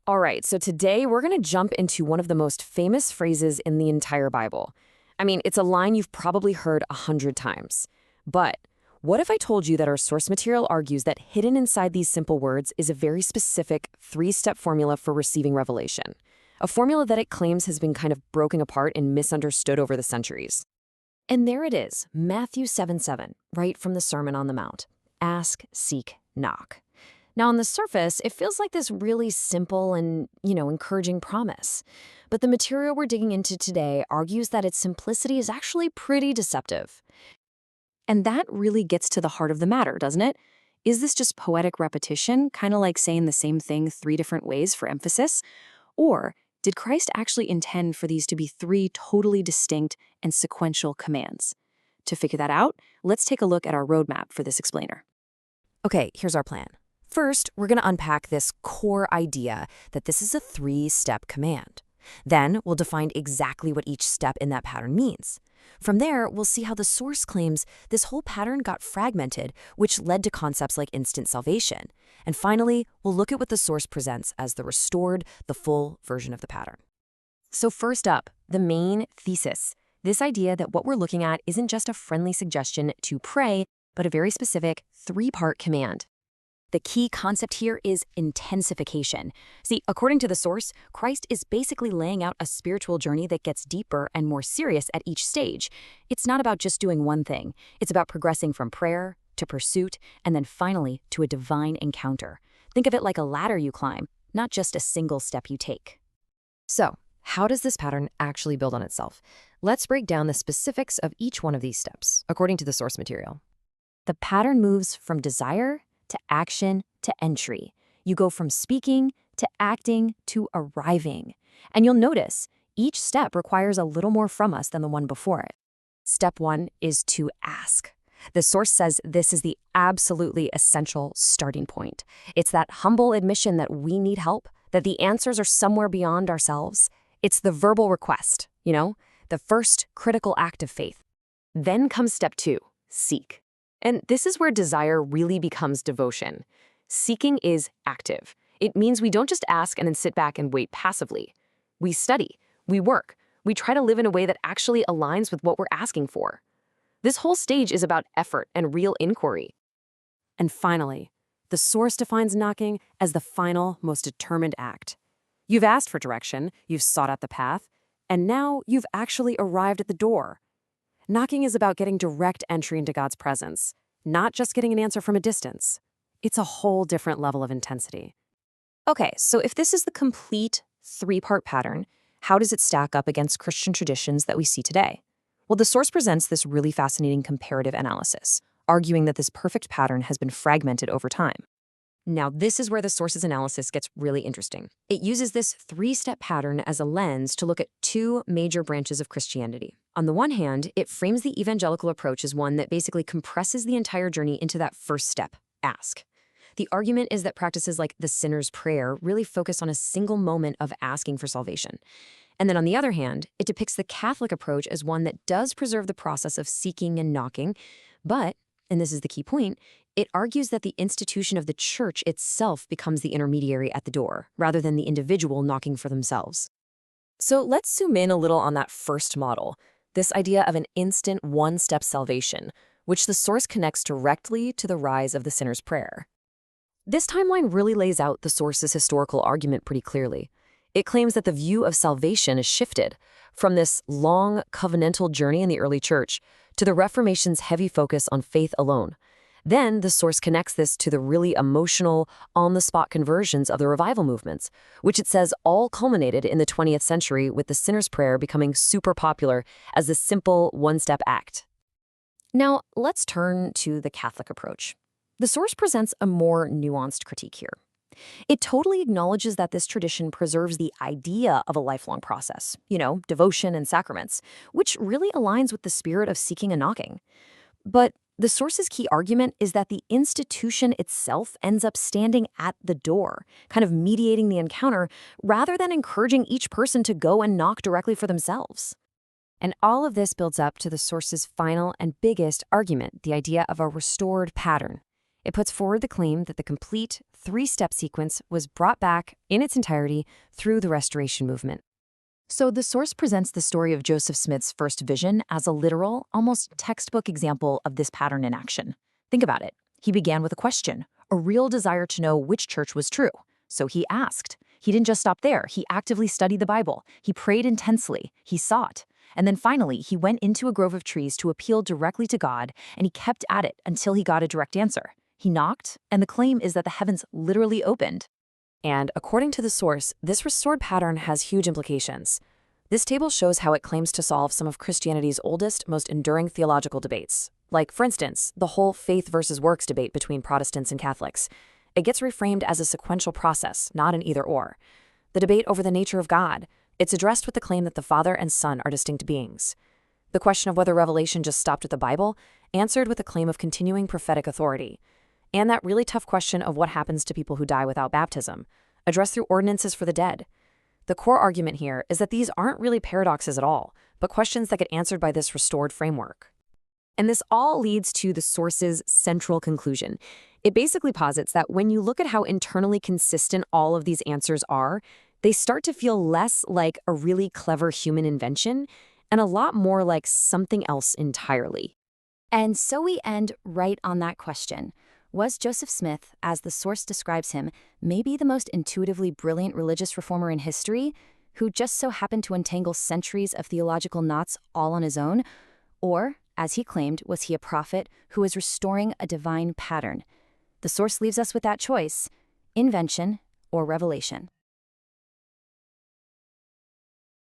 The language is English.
All right, so today we're going to jump into one of the most famous phrases in the entire Bible. I mean, it's a line you've probably heard 100 times. But what if I told you that our source material argues that hidden inside these simple words is a very specific three-step formula for receiving revelation? A formula that it claims has been kind of broken apart and misunderstood over the centuries. And there it is, Matthew 7:7, right from the Sermon on the Mount. Ask, seek, knock. Now, on the surface, it feels like this really simple and, encouraging promise. But the material we're digging into today argues that its simplicity is actually pretty deceptive. And that really gets to the heart of the matter, doesn't it? Is this just poetic repetition, kind of like saying the same thing three different ways for emphasis? Or did Christ actually intend for these to be three totally distinct and sequential commands? To figure that out, let's take a look at our roadmap for this explainer. Okay, here's our plan. First, we're going to unpack this core idea that this is a three-step command. Then, we'll define exactly what each step in that pattern means. From there, we'll see how the source claims this whole pattern got fragmented, which led to concepts like instant salvation. And finally, we'll look at what the source presents as the restored, the full version of the pattern. So first up, the main thesis. This idea that what we're looking at isn't just a friendly suggestion to pray, but a very specific three-part command. The key concept here is intensification. See, according to the source, Christ is basically laying out a spiritual journey that gets deeper and more serious at each stage. It's not about just doing one thing. It's about progressing from prayer to pursuit and then finally to a divine encounter. Think of it like a ladder you climb, not just a single step you take. So, how does this pattern actually build on itself? Let's break down the specifics of each one of these steps, according to the source material. The pattern moves from desire to action to entry. You go from speaking to acting to arriving. And you'll notice each step requires a little more from us than the one before it. Step one is to ask. The source says this is the absolutely essential starting point. It's that humble admission that we need help, that the answers are somewhere beyond ourselves. It's the verbal request, the first critical act of faith. Then comes step two, seek. And this is where desire really becomes devotion. Seeking is active. It means we don't just ask and then sit back and wait passively. We study, we work, we try to live in a way that actually aligns with what we're asking for. This whole stage is about effort and real inquiry. And finally, the source defines knocking as the final, most determined act. You've asked for direction, you've sought out the path, and now you've actually arrived at the door. Knocking is about getting direct entry into God's presence, not just getting an answer from a distance. It's a whole different level of intensity. Okay, so if this is the complete three-part pattern, how does it stack up against Christian traditions that we see today? Well, the source presents this really fascinating comparative analysis, arguing that this perfect pattern has been fragmented over time. Now, this is where the source's analysis gets really interesting. It uses this three-step pattern as a lens to look at two major branches of Christianity. On the one hand, it frames the evangelical approach as one that basically compresses the entire journey into that first step, ask. The argument is that practices like the sinner's prayer really focus on a single moment of asking for salvation. And then on the other hand, it depicts the Catholic approach as one that does preserve the process of seeking and knocking, but, and this is the key point, it argues that the institution of the church itself becomes the intermediary at the door, rather than the individual knocking for themselves. So let's zoom in a little on that first model, this idea of an instant one-step salvation, which the source connects directly to the rise of the sinner's prayer. This timeline really lays out the source's historical argument pretty clearly. It claims that the view of salvation is shifted from this long covenantal journey in the early church to the Reformation's heavy focus on faith alone. Then the source connects this to the really emotional, on-the-spot conversions of the revival movements, which it says all culminated in the 20th century with the sinner's prayer becoming super popular as a simple one-step act. Now, let's turn to the Catholic approach. The source presents a more nuanced critique here. It totally acknowledges that this tradition preserves the idea of a lifelong process, devotion and sacraments, which really aligns with the spirit of seeking and knocking. But the source's key argument is that the institution itself ends up standing at the door, kind of mediating the encounter, rather than encouraging each person to go and knock directly for themselves. And all of this builds up to the source's final and biggest argument, the idea of a restored pattern. It puts forward the claim that the complete three-step sequence was brought back in its entirety through the Restoration movement. So the source presents the story of Joseph Smith's first vision as a literal, almost textbook example of this pattern in action. Think about it. He began with a question, a real desire to know which church was true. So he asked. He didn't just stop there. He actively studied the Bible. He prayed intensely. He sought. And then finally, he went into a grove of trees to appeal directly to God, and he kept at it until he got a direct answer. He knocked, and the claim is that the heavens literally opened. And according to the source, this restored pattern has huge implications. This table shows how it claims to solve some of Christianity's oldest, most enduring theological debates. Like, for instance, the whole faith versus works debate between Protestants and Catholics. It gets reframed as a sequential process, not an either-or. The debate over the nature of God, it's addressed with the claim that the Father and Son are distinct beings. The question of whether revelation just stopped at the Bible, answered with a claim of continuing prophetic authority. And that really tough question of what happens to people who die without baptism, addressed through ordinances for the dead. The core argument here is that these aren't really paradoxes at all, but questions that get answered by this restored framework. And this all leads to the source's central conclusion. It basically posits that when you look at how internally consistent all of these answers are, they start to feel less like a really clever human invention and a lot more like something else entirely. And so we end right on that question. Was Joseph Smith, as the source describes him, maybe the most intuitively brilliant religious reformer in history, who just so happened to untangle centuries of theological knots all on his own? Or, as he claimed, was he a prophet who was restoring a divine pattern? The source leaves us with that choice: invention or revelation.